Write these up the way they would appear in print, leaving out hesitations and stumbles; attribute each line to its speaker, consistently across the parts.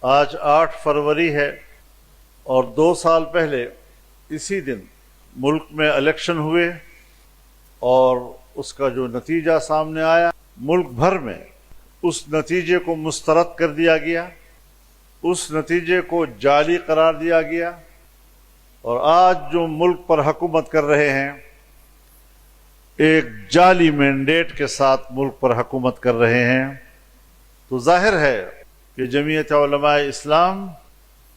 Speaker 1: آج 8 فروری ہے اور 2 سال پہلے اسی دن ملک میں الیکشن ہوئے اور اس کا جو نتیجہ سامنے آیا، ملک بھر میں اس نتیجے کو مسترد کر دیا گیا، اس نتیجے کو جعلی قرار دیا گیا، اور آج جو ملک پر حکومت کر رہے ہیں ایک جعلی مینڈیٹ کے ساتھ ملک پر حکومت کر رہے ہیں، تو ظاہر ہے کہ جمعیت علماء اسلام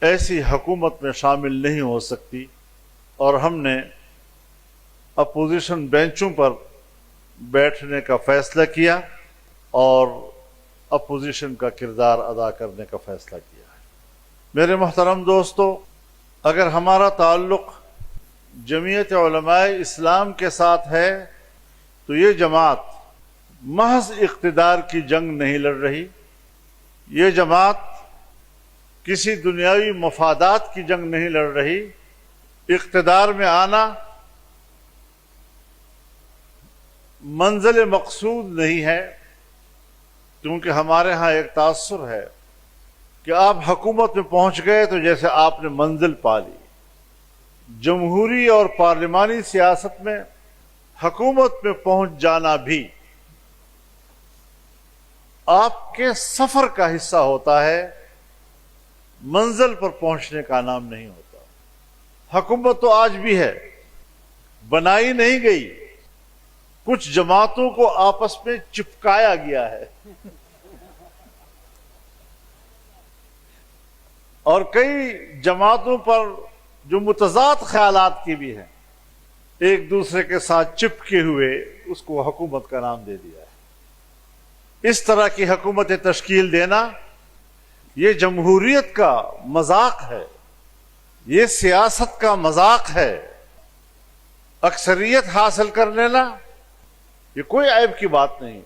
Speaker 1: ایسی حکومت میں شامل نہیں ہو سکتی، اور ہم نے اپوزیشن بینچوں پر بیٹھنے کا فیصلہ کیا اور اپوزیشن کا کردار ادا کرنے کا فیصلہ کیا ہے۔ میرے محترم دوستو، اگر ہمارا تعلق جمعیت علماء اسلام کے ساتھ ہے تو یہ جماعت محض اقتدار کی جنگ نہیں لڑ رہی، یہ جماعت کسی دنیاوی مفادات کی جنگ نہیں لڑ رہی۔ اقتدار میں آنا منزل مقصود نہیں ہے، کیونکہ ہمارے ہاں ایک تاثر ہے کہ آپ حکومت میں پہنچ گئے تو جیسے آپ نے منزل پا لی۔ جمہوری اور پارلیمانی سیاست میں حکومت میں پہنچ جانا بھی آپ کے سفر کا حصہ ہوتا ہے، منزل پر پہنچنے کا نام نہیں ہوتا۔ حکومت تو آج بھی ہے، بنائی نہیں گئی، کچھ جماعتوں کو آپس میں چپکایا گیا ہے، اور کئی جماعتوں پر جو متضاد خیالات کی بھی ہیں ایک دوسرے کے ساتھ چپکے ہوئے اس کو حکومت کا نام دے دیا ہے۔ اس طرح کی حکومت تشکیل دینا یہ جمہوریت کا مذاق ہے، یہ سیاست کا مذاق ہے۔ اکثریت حاصل کر لینا یہ کوئی عیب کی بات نہیں،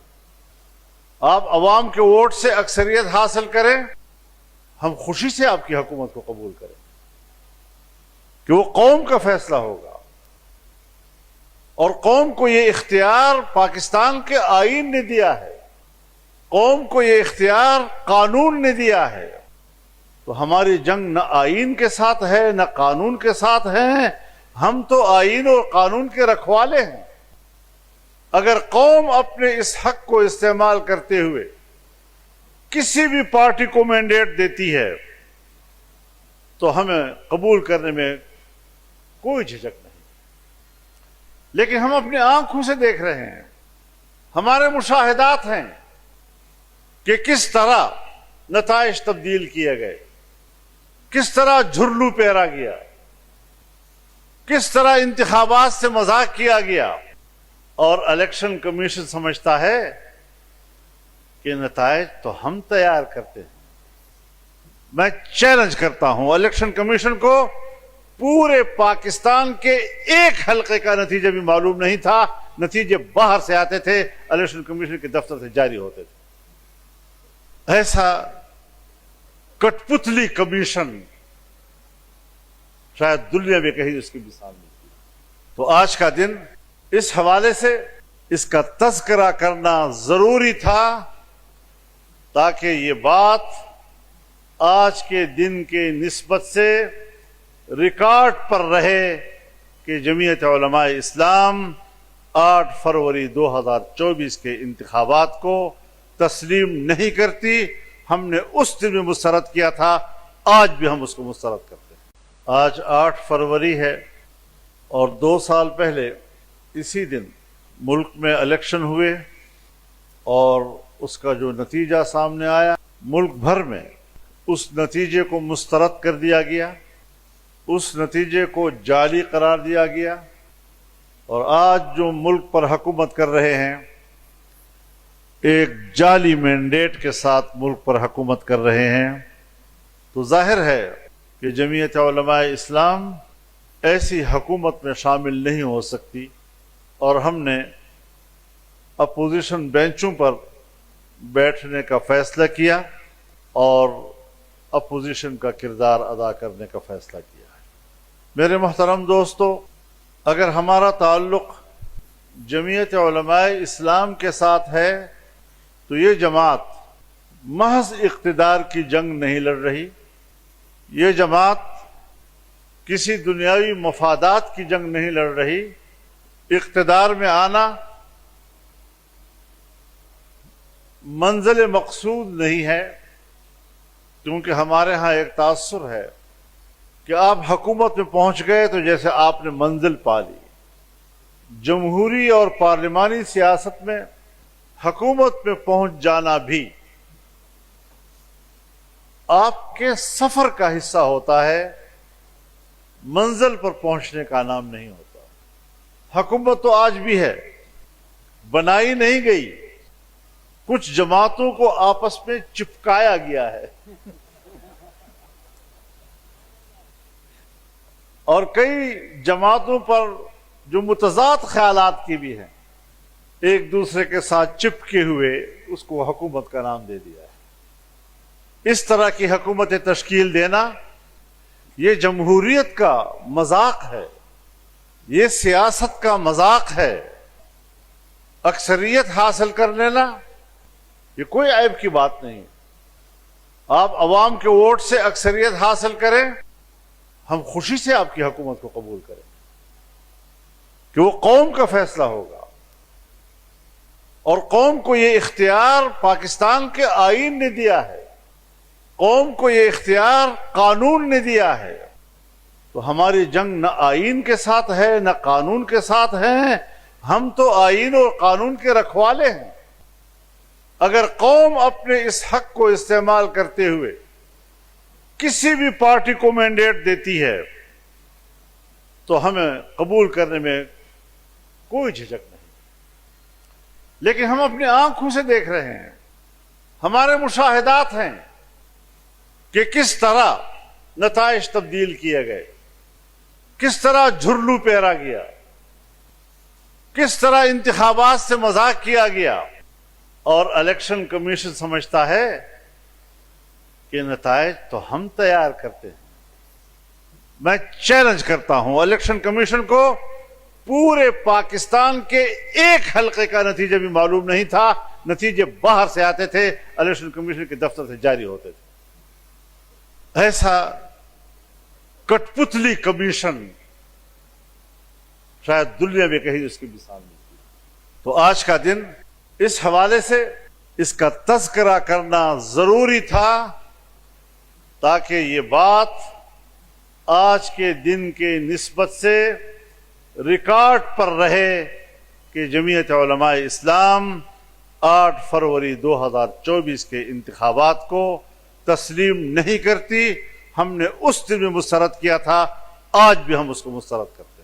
Speaker 1: آپ عوام کے ووٹ سے اکثریت حاصل کریں، ہم خوشی سے آپ کی حکومت کو قبول کریں کہ وہ قوم کا فیصلہ ہوگا، اور قوم کو یہ اختیار پاکستان کے آئین نے دیا ہے، قوم کو یہ اختیار قانون نے دیا ہے۔ تو ہماری جنگ نہ آئین کے ساتھ ہے نہ قانون کے ساتھ ہے، ہم تو آئین اور قانون کے رکھوالے ہیں۔ اگر قوم اپنے اس حق کو استعمال کرتے ہوئے کسی بھی پارٹی کو مینڈیٹ دیتی ہے تو ہمیں قبول کرنے میں کوئی جھجک نہیں، لیکن ہم اپنی آنکھوں سے دیکھ رہے ہیں، ہمارے مشاہدات ہیں کہ کس طرح نتائج تبدیل کیے گئے، کس طرح جھرلو پھیرا گیا، کس طرح انتخابات سے مذاق کیا گیا، اور الیکشن کمیشن سمجھتا ہے کہ نتائج تو ہم تیار کرتے ہیں۔ میں چیلنج کرتا ہوں الیکشن کمیشن کو، پورے پاکستان کے ایک حلقے کا نتیجہ بھی معلوم نہیں تھا، نتیجے باہر سے آتے تھے، الیکشن کمیشن کے دفتر سے جاری ہوتے تھے۔ ایسا کٹ پتلی کمیشن شاید دنیا میں کہیں اس کی مثال نہیں۔ تو آج کا دن اس حوالے سے اس کا تذکرہ کرنا ضروری تھا، تاکہ یہ بات آج کے دن کے نسبت سے ریکارڈ پر رہے کہ جمعیت علماء اسلام 8 فروری 2024 کے انتخابات کو تسلیم نہیں کرتی۔ ہم نے اس دن میں مسترد کیا تھا، آج بھی ہم اس کو مسترد کرتے ہیں۔ آج 8 فروری ہے اور 2 سال پہلے اسی دن ملک میں الیکشن ہوئے اور اس کا جو نتیجہ سامنے آیا، ملک بھر میں اس نتیجے کو مسترد کر دیا گیا، اس نتیجے کو جعلی قرار دیا گیا، اور آج جو ملک پر حکومت کر رہے ہیں ایک جعلی مینڈیٹ کے ساتھ ملک پر حکومت کر رہے ہیں، تو ظاہر ہے کہ جمعیت علماء اسلام ایسی حکومت میں شامل نہیں ہو سکتی، اور ہم نے اپوزیشن بینچوں پر بیٹھنے کا فیصلہ کیا اور اپوزیشن کا کردار ادا کرنے کا فیصلہ کیا ہے۔ میرے محترم دوستو، اگر ہمارا تعلق جمعیت علماء اسلام کے ساتھ ہے تو یہ جماعت محض اقتدار کی جنگ نہیں لڑ رہی، یہ جماعت کسی دنیاوی مفادات کی جنگ نہیں لڑ رہی۔ اقتدار میں آنا منزل مقصود نہیں ہے، کیونکہ ہمارے ہاں ایک تاثر ہے کہ آپ حکومت میں پہنچ گئے تو جیسے آپ نے منزل پا لی۔ جمہوری اور پارلیمانی سیاست میں حکومت میں پہنچ جانا بھی آپ کے سفر کا حصہ ہوتا ہے، منزل پر پہنچنے کا نام نہیں ہوتا۔ حکومت تو آج بھی ہے، بنائی نہیں گئی، کچھ جماعتوں کو آپس میں چپکایا گیا ہے، اور کئی جماعتوں پر جو متضاد خیالات کی بھی ہیں، ایک دوسرے کے ساتھ چپکے ہوئے اس کو حکومت کا نام دے دیا ہے۔ اس طرح کی حکومتیں تشکیل دینا یہ جمہوریت کا مذاق ہے، یہ سیاست کا مذاق ہے۔ اکثریت حاصل کر لینا یہ کوئی عیب کی بات نہیں۔ آپ عوام کے ووٹ سے اکثریت حاصل کریں، ہم خوشی سے آپ کی حکومت کو قبول کریں کہ وہ قوم کا فیصلہ ہوگا، اور قوم کو یہ اختیار پاکستان کے آئین نے دیا ہے، قوم کو یہ اختیار قانون نے دیا ہے۔ تو ہماری جنگ نہ آئین کے ساتھ ہے نہ قانون کے ساتھ ہے، ہم تو آئین اور قانون کے رکھوالے ہیں۔ اگر قوم اپنے اس حق کو استعمال کرتے ہوئے کسی بھی پارٹی کو مینڈیٹ دیتی ہے تو ہمیں قبول کرنے میں کوئی جھجک نہیں، لیکن ہم اپنی آنکھوں سے دیکھ رہے ہیں، ہمارے مشاہدات ہیں کہ کس طرح نتائج تبدیل کیے گئے، کس طرح جھرلو پھیرا گیا، کس طرح انتخابات سے مذاق کیا گیا، اور الیکشن کمیشن سمجھتا ہے کہ نتائج تو ہم تیار کرتے ہیں۔ میں چیلنج کرتا ہوں الیکشن کمیشن کو، پورے پاکستان کے ایک حلقے کا نتیجہ بھی معلوم نہیں تھا، نتیجے باہر سے آتے تھے، الیکشن کمیشن کے دفتر سے جاری ہوتے تھے۔ ایسا کٹ پتلی کمیشن شاید دنیا میں کہیں اس کی مثال نہیں تھی۔ تو آج کا دن اس حوالے سے اس کا تذکرہ کرنا ضروری تھا، تاکہ یہ بات آج کے دن کے نسبت سے ریکارڈ پر رہے کہ جمعیت علماء اسلام 8 فروری 2024 کے انتخابات کو تسلیم نہیں کرتی۔ ہم نے اس دن میں مسترد کیا تھا، آج بھی ہم اس کو مسترد کرتے ہیں۔